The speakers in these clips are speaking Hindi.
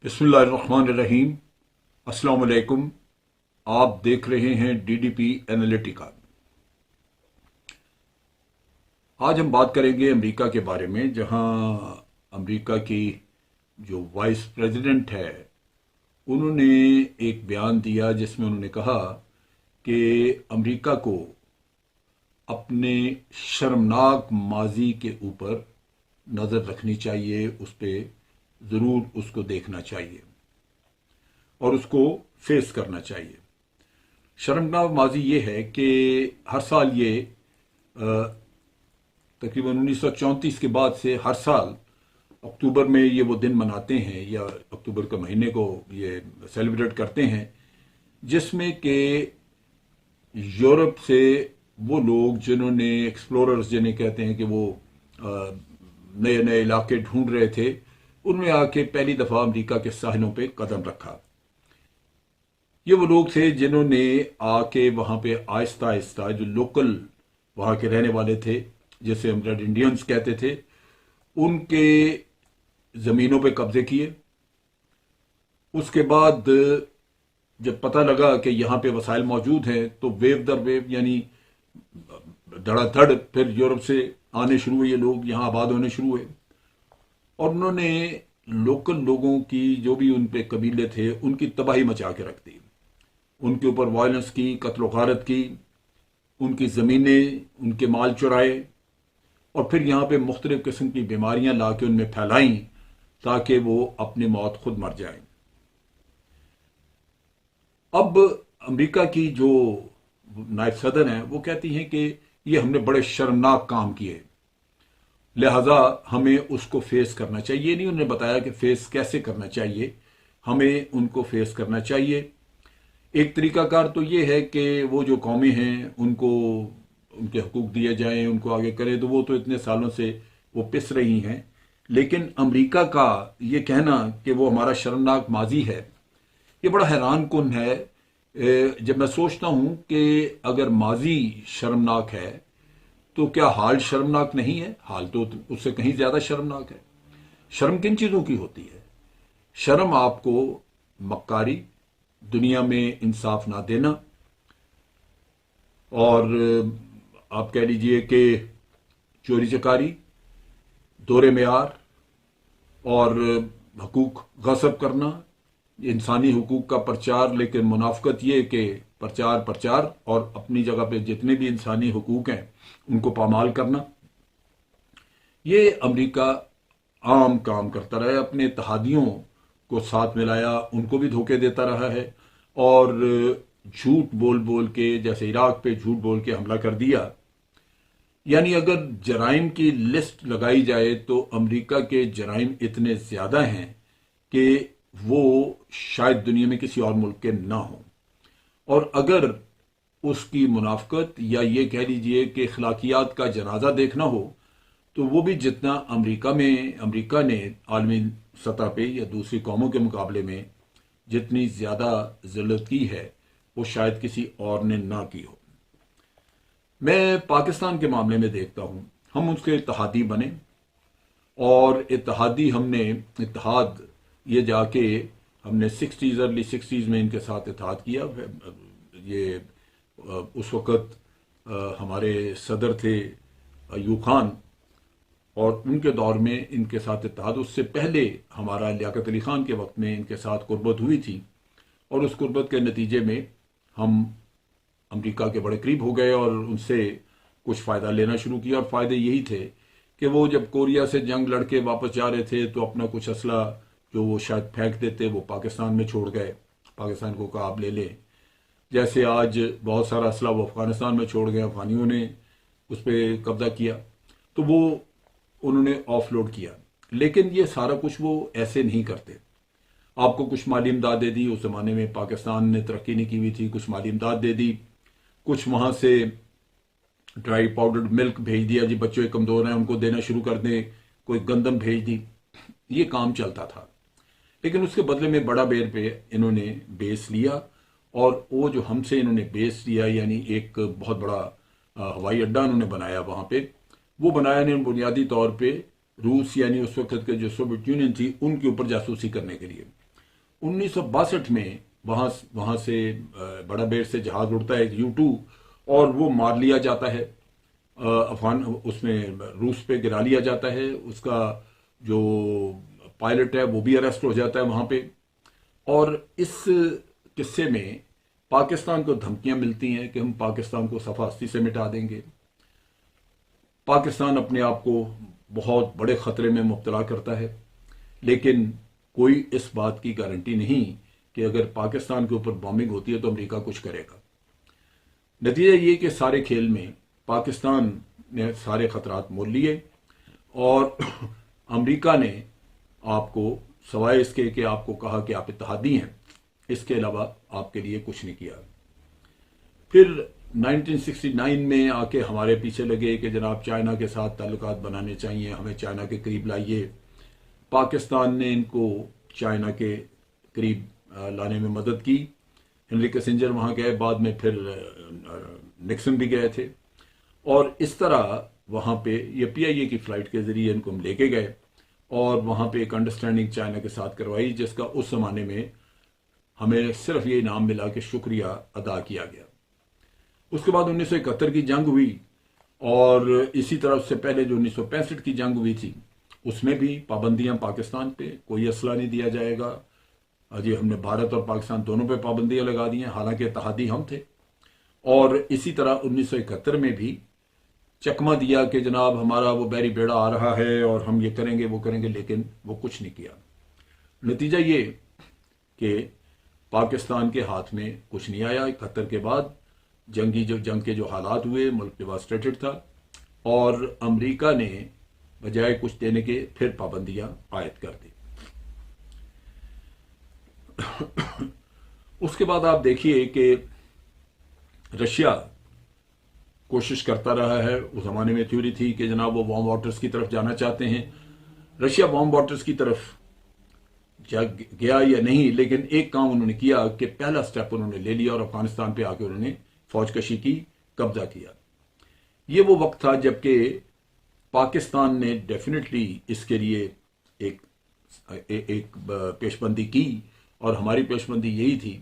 बिस्मिल्लाहिर्रहमानिर्रहीम। अस्सलाम वालेकुम। आप देख रहे हैं डीडीपी एनालिटिका। आज हम बात करेंगे अमेरिका के बारे में, जहां अमेरिका की जो वाइस प्रेसिडेंट है उन्होंने एक बयान दिया जिसमें उन्होंने कहा कि अमेरिका को अपने शर्मनाक माजी के ऊपर नज़र रखनी चाहिए, उस पर ज़रूर उसको देखना चाहिए और उसको फेस करना चाहिए। शर्मनाक माजी ये है कि हर साल ये तकरीबन 1934 के बाद से हर साल अक्टूबर में ये वो दिन मनाते हैं या अक्टूबर के महीने को ये सेलिब्रेट करते हैं, जिसमें कि यूरोप से वो लोग जिन्होंने एक्सप्लोरर्स जिन्हें कहते हैं कि वो नए नए इलाके ढूंढ रहे थे, उनमें आके पहली दफ़ा अमेरिका के साहिलों पे कदम रखा। ये वो लोग थे जिन्होंने आके वहाँ पे आहिस्ता आहिस्ता जो लोकल वहाँ के रहने वाले थे, जिसे हम रेड इंडियंस कहते थे, उनके ज़मीनों पे कब्जे किए। उसके बाद जब पता लगा कि यहाँ पे वसाइल मौजूद हैं तो वेव दर वेव यानी धड़ाधड़ फिर यूरोप से आने शुरू हुए, ये लोग यहाँ आबाद होने शुरू हुए और उन्होंने लोकल लोगों की जो भी उन पे कबीले थे उनकी तबाही मचा के रख दी। उनके ऊपर वायलेंस की, कत्ल गारत की, उनकी ज़मीनें, उनके माल चुराए और फिर यहाँ पे मुख्तलिफ किस्म की बीमारियां ला के उनमें फैलाईं ताकि वो अपनी मौत खुद मर जाएं। अब अमेरिका की जो नायब सदर हैं वो कहती हैं कि ये हमने बड़े शर्मनाक काम किए, लिहाजा हमें उसको फेस करना चाहिए। ये नहीं उन्होंने बताया कि फेस कैसे करना चाहिए, हमें उनको फेस करना चाहिए। एक तरीकाकार तो ये है कि वो जो कौमें हैं उनको उनके हकूक दिए जाएं, उनको आगे करें, तो वो तो इतने सालों से वो पिस रही हैं। लेकिन अमेरिका का ये कहना कि वो हमारा शर्मनाक माजी है, ये बड़ा हैरान कुन है। जब मैं सोचता हूँ कि अगर माजी शर्मनाक है तो क्या हाल शर्मनाक नहीं है? हाल तो उससे कहीं ज्यादा शर्मनाक है। शर्म किन चीजों की होती है? शर्म आपको मक्कारी, दुनिया में इंसाफ ना देना, और आप कह लीजिए कि चोरी चकारी, दोहरे मेयार और हकूक गसब करना, इंसानी हकूक का प्रचार, लेकिन मुनाफकत ये कि प्रचार प्रचार और अपनी जगह पे जितने भी इंसानी हकूक हैं उनको पामाल करना। ये अमेरिका आम काम करता रहा है, अपने इत्तेहादियों को साथ मिलाया, उनको भी धोखे देता रहा है और झूठ बोल बोल के, जैसे इराक पे झूठ बोल के हमला कर दिया। यानी अगर जराइम की लिस्ट लगाई जाए तो अमेरिका के जराइम इतने ज्यादा हैं कि वो शायद दुनिया में किसी और मुल्क के ना हो। और अगर उसकी मुनाफकत या ये कह लीजिए कि अखलाकियात का जनाजा देखना हो तो वो भी जितना अमेरिका ने आलमी सतह पे या दूसरी कौमों के मुकाबले में जितनी ज्यादा जिल्लत की है वो शायद किसी और ने ना की हो। मैं पाकिस्तान के मामले में देखता हूं, हम उसके इत्तेहादी बने और इत्तेहाद ये जाके हमने अर्ली 60s में इनके साथ इत्तेहाद किया। ये उस वक़्त हमारे सदर थे अयूब खान और उनके दौर में इनके साथ इत्तेहाद, उससे पहले हमारा लियाकत अली खान के वक्त में इनके साथ कुर्बत हुई थी और उस कुर्बत के नतीजे में हम अमेरिका के बड़े करीब हो गए और उनसे कुछ फ़ायदा लेना शुरू किया। और फ़ायदे यही थे कि वो जब कोरिया से जंग लड़के वापस जा रहे थे तो अपना कुछ असला जो वो शायद फेंक देते वो पाकिस्तान में छोड़ गए, पाकिस्तान को कहा आप ले लें। जैसे आज बहुत सारा असला वो अफगानिस्तान में छोड़ गए, अफगानियों ने उस पर कब्जा किया तो वो उन्होंने ऑफलोड किया। लेकिन ये सारा कुछ वो ऐसे नहीं करते। आपको कुछ माली इमदाद दे दी, उस जमाने में पाकिस्तान ने तरक्की नहीं की हुई थी, कुछ माली इमदाद दे दी, कुछ वहां से ड्राई पाउडर्ड मिल्क भेज दिया, जी बच्चे कमजोर हैं उनको देना शुरू कर दें, कोई गंदम भेज दी, ये काम चलता था। लेकिन उसके बदले में बड़ा बेर पे इन्होंने बेस लिया और वो जो हमसे इन्होंने बेस लिया यानी एक बहुत बड़ा हवाई अड्डा उन्होंने बनाया वहां पे, वो बनाया इन्होंने बुनियादी तौर पे रूस यानी उस वक्त के जो सोवियत यूनियन थी उनके ऊपर जासूसी करने के लिए। 1962 में वहां से बड़ा बेर से जहाज उड़ता है U2, और वो मार लिया जाता है, अफगान उसमें रूस पे गिरा लिया जाता है। उसका जो पायलट है वो भी अरेस्ट हो जाता है वहां पे। और इस किस्से में पाकिस्तान को धमकियां मिलती हैं कि हम पाकिस्तान को सफास्ती से मिटा देंगे। पाकिस्तान अपने आप को बहुत बड़े खतरे में मुब्तला करता है, लेकिन कोई इस बात की गारंटी नहीं कि अगर पाकिस्तान के ऊपर बॉम्बिंग होती है तो अमेरिका कुछ करेगा। नतीजा ये कि सारे खेल में पाकिस्तान ने सारे खतरात मोल लिए, और अमेरिका ने आपको सवाए इसके कि आपको कहा कि आप इत्तेहादी हैं, इसके अलावा आपके लिए कुछ नहीं किया। फिर 1969 में आके हमारे पीछे लगे कि जनाब चाइना के साथ ताल्लुकात बनाने चाहिए, हमें चाइना के करीब लाइए। पाकिस्तान ने इनको चाइना के करीब लाने में मदद की। हेनरी किसिंजर वहाँ गए, बाद में फिर निक्सन भी गए थे, और इस तरह वहाँ पे ये PIA की फ़्लाइट के ज़रिए इनको हम लेके गए और वहाँ पे एक अंडरस्टैंडिंग चाइना के साथ करवाई, जिसका उस ज़माने में हमें सिर्फ ये इनाम मिला कि शुक्रिया अदा किया गया। उसके बाद 1971 की जंग हुई, और इसी तरह उससे पहले जो 1965 की जंग हुई थी उसमें भी पाबंदियां पाकिस्तान पे, कोई असला नहीं दिया जाएगा। अजी हमने भारत और पाकिस्तान दोनों पे पाबंदियां लगा दी हैं, हालांकि इत्तेहादी हम थे। और इसी तरह 1971 में भी चकमा दिया कि जनाब हमारा वो बैरी बेड़ा आ रहा है और हम ये करेंगे वो करेंगे, लेकिन वो कुछ नहीं किया। नतीजा ये कि पाकिस्तान के हाथ में कुछ नहीं आया। 71 के बाद जंग के जो हालात हुए, मुल्क डिवास्टेटेड था, और अमेरिका ने बजाय कुछ देने के फिर पाबंदियां आयद कर दी। उसके बाद आप देखिए कि रशिया कोशिश करता रहा है। उस जमाने में थ्योरी थी कि जनाब वो वार्म वाटर्स की तरफ जाना चाहते हैं। रशिया वार्म वाटर्स की तरफ गया या नहीं, लेकिन एक काम उन्होंने किया कि पहला स्टेप उन्होंने ले लिया और अफगानिस्तान पे आके उन्होंने फौजकशी की, कब्जा किया। ये वो वक्त था जबकि पाकिस्तान ने डेफिनेटली इसके लिए एक पेशबंदी की, और हमारी पेशबंदी यही थी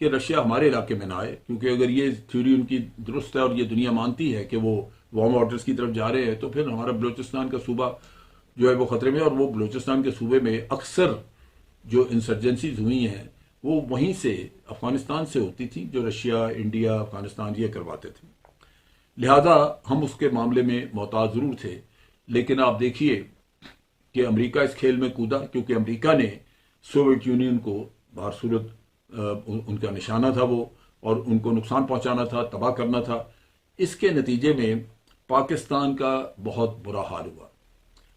कि रशिया हमारे इलाके में ना आए, क्योंकि अगर ये थ्योरी उनकी दुरुस्त है और ये दुनिया मानती है कि वो वार्म वाटर्स की तरफ जा रहे हैं, तो फिर हमारा बलूचिस्तान का सूबा जो है वो खतरे में। और वो बलूचिस्तान के सूबे में अक्सर जो इंसर्जेंसीज हुई हैं वो वहीं से, अफगानिस्तान से होती थी, जो रशिया, इंडिया, अफगानिस्तान ये करवाते थे। लिहाजा हम उसके मामले में मोहताज जरूर थे, लेकिन आप देखिए कि अमेरिका इस खेल में कूदा, क्योंकि अमेरिका ने सोवियत यूनियन को बारसूरत उनका निशाना था वो, और उनको नुकसान पहुंचाना था, तबाह करना था। इसके नतीजे में पाकिस्तान का बहुत बुरा हाल हुआ।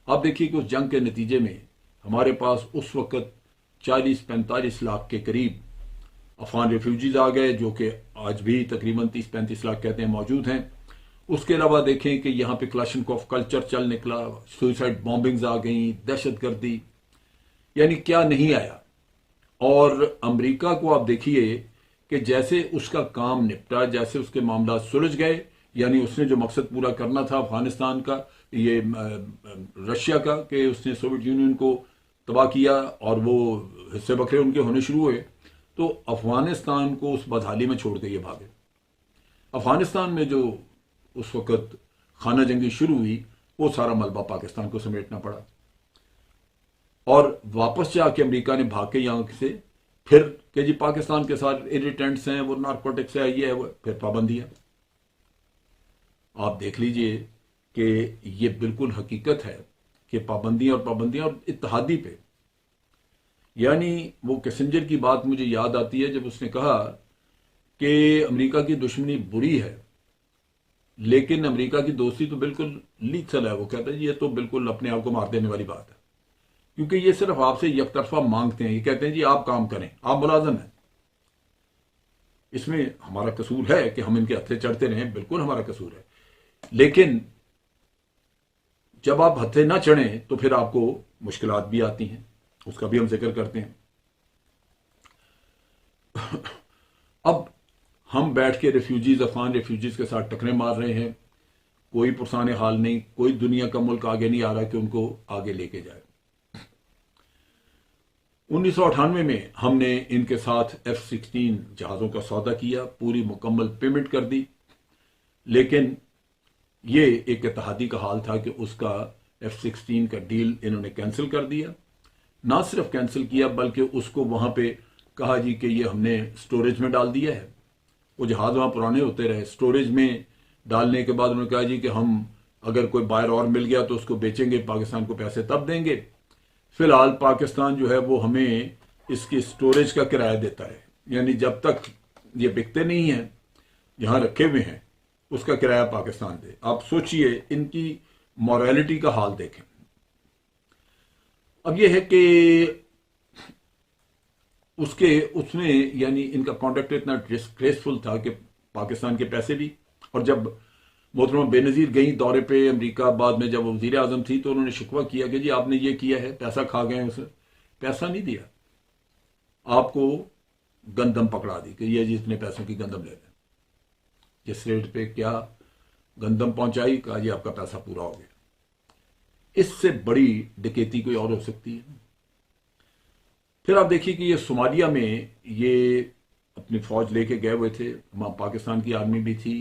आप देखिए कि उस जंग के नतीजे में हमारे पास उस वक्त 40-45 लाख के करीब अफगान रेफ्यूजीज आ गए, जो कि आज भी तकरीबन 30-35 लाख कहते हैं मौजूद हैं। उसके अलावा देखें कि यहाँ पे क्लाशनकोफ कल्चर चल निकला, सुइसाइड बॉम्बिंग्स आ गई, दहशत गर्दी, यानी क्या नहीं आया। और अमेरिका को आप देखिए कि जैसे उसका काम निपटा, जैसे उसके मामला सुलझ गए, यानी उसने जो मकसद पूरा करना था अफगानिस्तान का, ये रशिया का, कि उसने सोवियत यूनियन को तबाह किया और वो हिस्से बखरे उनके होने शुरू हुए, तो अफगानिस्तान को उस बदहाली में छोड़ के ये भागे। अफगानिस्तान में जो उस वक्त खाना जंगी शुरू हुई, वो सारा मलबा पाकिस्तान को समेटना पड़ा, और वापस जाके अमेरिका ने भाग के यहाँ से फिर कि जी पाकिस्तान के साथ इरिटेंट्स हैं, वो नारकोटिक्स है, ये है वो, फिर पाबंदियां। आप देख लीजिए कि ये बिल्कुल हकीकत है कि पाबंदियां और इत्तेहादी पे। यानी वो किसिंजर की बात मुझे याद आती है जब उसने कहा कि अमेरिका की दुश्मनी बुरी है, लेकिन अमेरिका की दोस्ती तो बिल्कुल लीथल है। वो कहता है ये तो बिल्कुल अपने आप को मार देने वाली बात है, क्योंकि ये सिर्फ आपसे एकतरफा मांगते हैं। ये कहते हैं जी आप काम करें, आप मुलाजम हैं। इसमें हमारा कसूर है कि हम इनके हत्थे चढ़ते रहें, बिल्कुल हमारा कसूर है, लेकिन जब आप हत्थे ना चढ़ें तो फिर आपको मुश्किलात भी आती हैं, उसका भी हम जिक्र करते हैं। अब हम बैठ के रेफ्यूजीज, अफगान रेफ्यूजीज के साथ टकरे मार रहे हैं, कोई पुरसान हाल नहीं, कोई दुनिया का मुल्क आगे नहीं आ रहा कि उनको आगे लेके जाए। 1998 में हमने इनके साथ F-16 जहाज़ों का सौदा किया, पूरी मुकम्मल पेमेंट कर दी, लेकिन ये एक इत्तेहादी का हाल था कि उसका F-16 का डील इन्होंने कैंसिल कर दिया। ना सिर्फ कैंसिल किया बल्कि उसको वहां पे कहा जी कि ये हमने स्टोरेज में डाल दिया है। वो जहाज वहां पुराने होते रहे, स्टोरेज में डालने के बाद उन्होंने कहा जी कि हम अगर कोई बायर और मिल गया तो उसको बेचेंगे, पाकिस्तान को पैसे तब देंगे। फिलहाल पाकिस्तान जो है वो हमें इसकी स्टोरेज का किराया देता है, यानी जब तक ये बिकते नहीं हैं, यहां रखे हुए हैं, उसका किराया पाकिस्तान दे। आप सोचिए इनकी मॉरलिटी का हाल देखें। अब यह है कि उसमें यानी इनका कॉन्ट्रैक्ट इतना डिस्ग्रेसफुल था कि पाकिस्तान के पैसे भी, और जब मोहतरमा बेनजीर गई दौरे पे अमेरिका, बाद में जब वजीर आजम थी तो उन्होंने शिकवा किया कि जी आपने ये किया है, पैसा खा गए उसे। पैसा नहीं दिया, आपको गंदम पकड़ा दी कि ये जी इतने पैसों की गंदम ले लें। जिस रेट पे क्या गंदम पहुंचाई, कहा जी आपका पैसा पूरा हो गया। इससे बड़ी डकैती कोई और हो सकती है? फिर आप देखिए कि ये सोमालिया में ये अपनी फौज लेके गए हुए थे, वहां पाकिस्तान की आर्मी भी थी,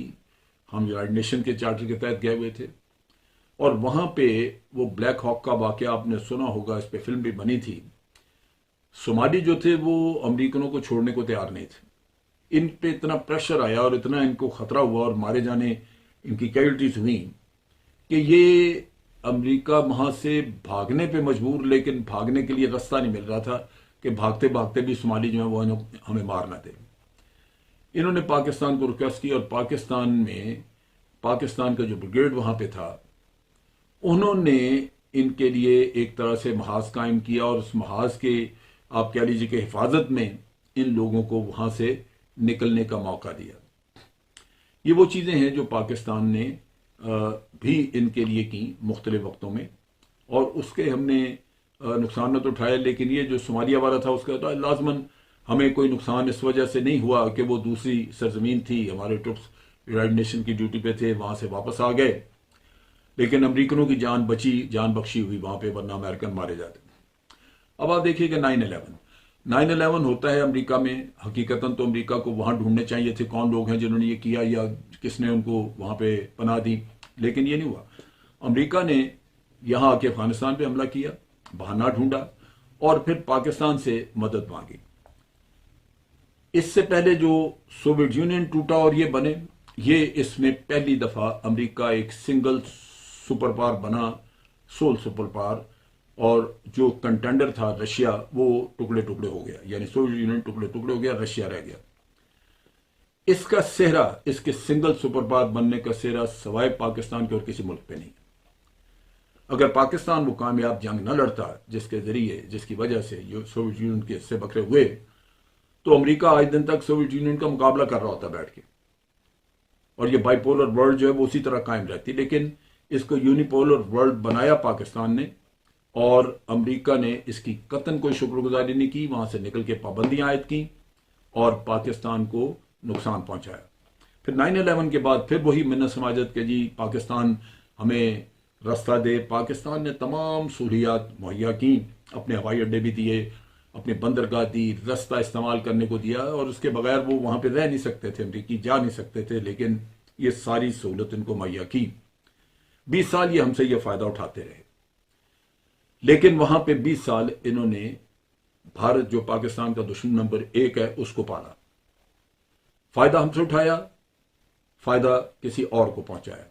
हम यूनाइटेड नेशन के चार्टर के तहत गए हुए थे, और वहां पे वो ब्लैक हॉक का वाकया आपने सुना होगा, इस पे फिल्म भी बनी थी। सोमाली जो थे वो अमरीकनों को छोड़ने को तैयार नहीं थे। इन पे इतना प्रेशर आया और इतना इनको खतरा हुआ और मारे जाने इनकी कैजुअल्टीज हुई कि ये अमेरिका वहां से भागने पे मजबूर, लेकिन भागने के लिए रास्ता नहीं मिल रहा था कि भागते भागते भी सोमाली जो है वो हमें मार ना दे। इन्होंने पाकिस्तान को रिक्वेस्ट की और पाकिस्तान में पाकिस्तान का जो ब्रिगेड वहां पे था उन्होंने इनके लिए एक तरह से महाज कायम किया, और उस महाज के आप कह लीजिए कि हिफाजत में इन लोगों को वहां से निकलने का मौका दिया। ये वो चीजें हैं जो पाकिस्तान ने भी इनके लिए की मुख्तलिफ वक्तों में, और उसके हमने नुकसान तो उठाए, लेकिन ये जो सोमालिया वाला था उसका तो लाजमन हमें कोई नुकसान इस वजह से नहीं हुआ कि वो दूसरी सरजमीन थी, हमारे ट्रुप्स यूनाइटेड नेशन की ड्यूटी पे थे, वहां से वापस आ गए, लेकिन अमरीकनों की जान बची, जान बख्शी हुई वहां पे, वरना अमेरिकन मारे जाते। अब आप देखिए कि 9/11 होता है अमेरिका में। हकीकतन तो अमेरिका को वहां ढूंढने चाहिए थे कौन लोग हैं जिन्होंने ये किया या किसने उनको वहां पे पनाह दी, लेकिन ये नहीं हुआ। अमेरिका ने यहां आके अफगानिस्तान पे हमला किया, बहाना ढूंढा और फिर पाकिस्तान से मदद मांगी। इससे पहले जो सोवियत यूनियन टूटा और ये बने, ये इसमें पहली दफा अमेरिका एक सिंगल सुपर पावर बना, सोल सुपर पावर, और जो कंटेंडर था रशिया वो टुकड़े टुकड़े हो गया, यानी सोवियत यूनियन टुकड़े टुकड़े हो गया, रशिया रह गया। इसका सेहरा, इसके सिंगल सुपर पावर बनने का सेहरा सवाए पाकिस्तान के और किसी मुल्क पे नहीं। अगर पाकिस्तान वो कामयाब जंग न लड़ता जिसके जरिए, जिसकी वजह से सोवियत यूनियन के हिस्से बकरे हुए, तो अमेरिका आज दिन तक सोवियत यूनियन का मुकाबला कर रहा होता बैठ के, और ये बाइपोलर वर्ल्ड जो है वो उसी तरह कायम रहती। लेकिन इसको यूनिपोलर वर्ल्ड बनाया पाकिस्तान ने, और अमेरिका ने इसकी कतन कोई शुक्रगुजारी नहीं की, वहां से निकल के पाबंदियां आयद की और पाकिस्तान को नुकसान पहुंचाया। फिर 9/11 के बाद फिर वही मिन्नत समाजत के जी पाकिस्तान हमें रास्ता दे। पाकिस्तान ने तमाम सहूलियात मुहैया की, अपने हवाई अड्डे भी दिए, अपने बंदरगाह दी, रास्ता इस्तेमाल करने को दिया, और उसके बगैर वो वहां पे रह नहीं सकते थे, अमरीकी जा नहीं सकते थे, लेकिन ये सारी सहूलत इनको मुहैया की। 20 साल ये हमसे ये फायदा उठाते रहे, लेकिन वहां पे 20 साल इन्होंने भारत जो पाकिस्तान का दुश्मन नंबर 1 है उसको पाला, फायदा हमसे उठाया, फायदा किसी और को पहुंचाया।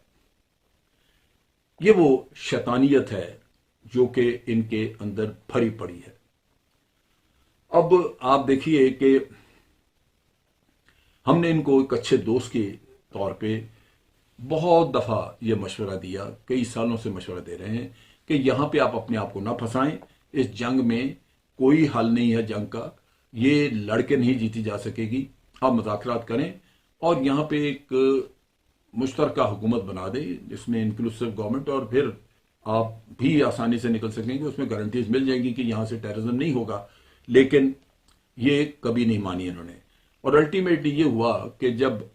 ये वो शैतानियत है जो कि इनके अंदर भरी पड़ी है। अब आप देखिए कि हमने इनको एक अच्छे दोस्त के तौर पे बहुत दफा ये मशवरा दिया, कई सालों से मशवरा दे रहे हैं कि यहां पे आप अपने आप को ना फंसाएं, इस जंग में कोई हल नहीं है जंग का, ये लड़के नहीं जीती जा सकेगी, आप मुज़ाकरात करें और यहां पे एक मुश्तरका हुकूमत बना दे जिसमें इंक्लूसिव गवर्नमेंट, और फिर आप भी आसानी से निकल सकेंगे, उसमें गारंटीज मिल जाएंगी कि यहां से टेररिज्म नहीं होगा। लेकिन ये कभी नहीं मानी इन्होंने, और अल्टीमेटली ये हुआ कि जब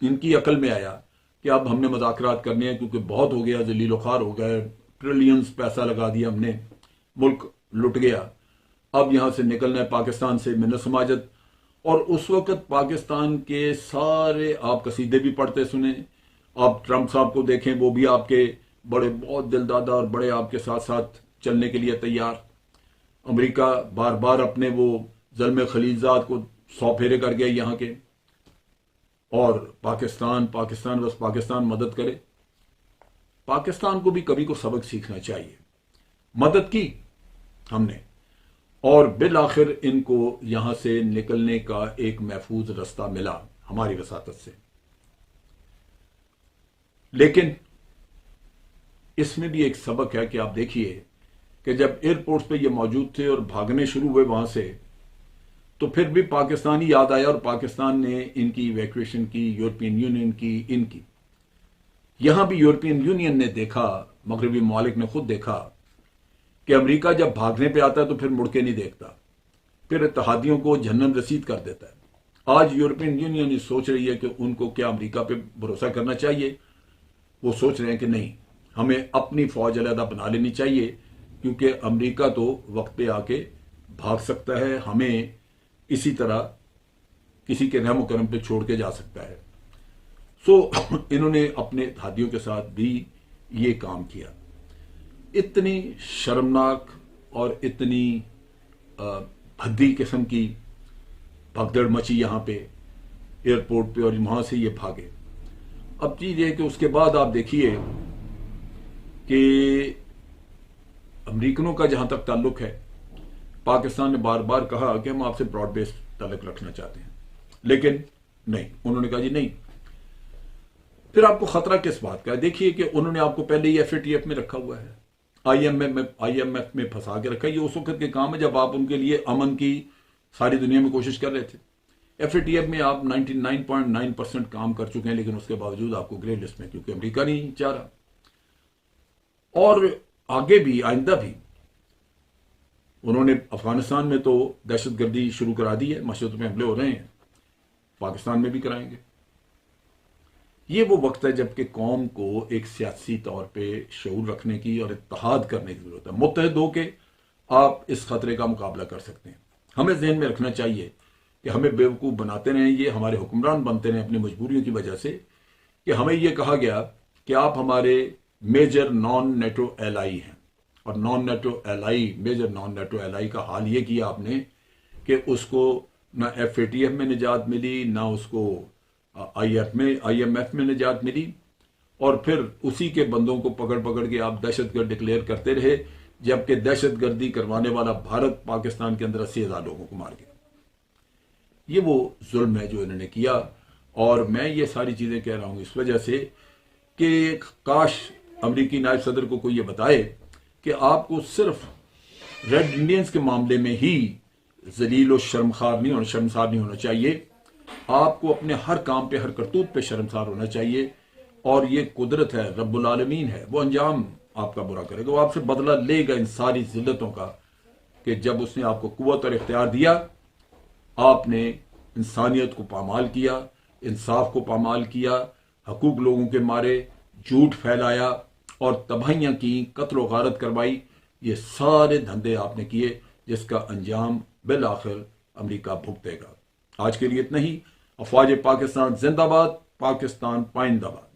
इनकी अकल में आया कि अब हमने मुज़ाकरात करने हैं क्योंकि बहुत हो गया, जलीलो ख्वार हो गए, ट्रिलियंस पैसा लगा दिया हमने, मुल्क लुट गया, अब यहां से निकलना है पाकिस्तान से मिन्नत समाजत। और उस वक्त पाकिस्तान के सारे आप कसीदे भी पढ़ते सुने, आप ट्रंप साहब को देखें, वो भी आपके बड़े बहुत दिलदादा और बड़े आपके साथ साथ चलने के लिए तैयार। अमेरिका बार बार अपने वो ज़ल्म खलीलजाद को 100 फेरे कर गया यहाँ के, और पाकिस्तान पाकिस्तान बस पाकिस्तान मदद करे। पाकिस्तान को भी कभी को सबक सीखना चाहिए। मदद की हमने, और बिल आखिर इनको यहां से निकलने का एक महफूज रास्ता मिला हमारी वसातत से। लेकिन इसमें भी एक सबक है कि आप देखिए कि जब एयरपोर्ट पे ये मौजूद थे और भागने शुरू हुए वहां से, तो फिर भी पाकिस्तानी याद आया और पाकिस्तान ने इनकी इवैक्यूएशन की, यूरोपियन यूनियन की, इनकी। यहां भी यूरोपियन यूनियन ने देखा, मगरबी ममालिक ने खुद देखा कि अमेरिका जब भागने पे आता है तो फिर मुड़ के नहीं देखता, फिर इत्तेहादियों को जहन्नम रसीद कर देता है। आज यूरोपियन यूनियन सोच रही है कि उनको क्या अमेरिका पे भरोसा करना चाहिए। वो सोच रहे हैं कि नहीं, हमें अपनी फौज अलहदा बना लेनी चाहिए, क्योंकि अमेरिका तो वक्त पे आके भाग सकता है, हमें इसी तरह किसी के रहम करम पे छोड़ के जा सकता है। सो इन्होंने अपने इत्तेहादियों के साथ भी ये काम किया। इतनी शर्मनाक और इतनी भद्दी किस्म की भगदड़ मची यहाँ पे एयरपोर्ट पे, और वहां से ये भागे। अब चीज ये कि उसके बाद आप देखिए कि अमरीकनों का जहां तक ताल्लुक है, पाकिस्तान ने बार बार कहा कि हम आपसे ब्रॉड बेस्ड ताल्लुक रखना चाहते हैं, लेकिन नहीं, उन्होंने कहा जी नहीं। फिर आपको खतरा किस बात का है? देखिए कि उन्होंने आपको पहले ही FATF में रखा हुआ है, IMF में फंसा के रखा है। ये उस वक्त के काम है जब आप उनके लिए अमन की सारी दुनिया में कोशिश कर रहे थे। FATF में आप 99.9% काम कर चुके हैं, लेकिन उसके बावजूद आपको ग्रे लिस्ट में, क्योंकि अमेरिका नहीं चाह रहा। और आगे भी, आइंदा भी उन्होंने अफगानिस्तान में तो दहशतगर्दी शुरू करा दी है, मस्जिदों में हमले हो रहे हैं, पाकिस्तान में भी कराएंगे। ये वो वक्त है जबकि कौम को एक सियासी तौर पे शऊर रखने की और इत्तेहाद करने की जरूरत है। मुत्तहिद होकर आप इस खतरे का मुकाबला कर सकते हैं। हमें जहन में रखना चाहिए कि हमें बेवकूफ़ बनाते रहें, ये हमारे हुक्मरान बनते रहे अपनी मजबूरियों की वजह से, कि हमें यह कहा गया कि आप हमारे मेजर नॉन नेटो एलाई हैं, और non NATO ally, major non NATO ally का हाल ये किया आपने कि उसको ना FATF में निजात मिली, ना उसको IMF में निजात मिली, और फिर उसी के बंदों को पकड़ पकड़ के आप दहशतगर्द डिक्लेयर करते रहे, जबकि दहशतगर्दी करवाने वाला भारत पाकिस्तान के अंदर 80,000 लोगों को मार गया। ये वो जुल्म है जो इन्होंने किया। और मैं ये सारी चीजें कह रहा हूं इस वजह से कि काश अमरीकी नायब सदर को कोई ये बताए कि आपको सिर्फ रेड इंडियंस के मामले में ही जलील और शर्मसार नहीं होना चाहिए, आपको अपने हर काम पे, हर करतूत पे शर्मसार होना चाहिए। और ये कुदरत है, रब्बुल आलमीन है, वो अंजाम आपका बुरा करेगा, वो आपसे बदला लेगा इन सारी जिल्लतों का, कि जब उसने आपको कुव्वत और इख्तियार दिया, आपने इंसानियत को पामाल किया, इंसाफ को पामाल किया, हकूक लोगों के मारे, झूठ फैलाया और तबाहियां की, कत्ल गारत करवाई। ये सारे धंधे आपने किए, जिसका अंजाम बिल आखिर अमरीका भुगतेगा। आज के लिए इतना ही। अफवाज पाकिस्तान जिंदाबाद, पाकिस्तान पाइंदाबाद।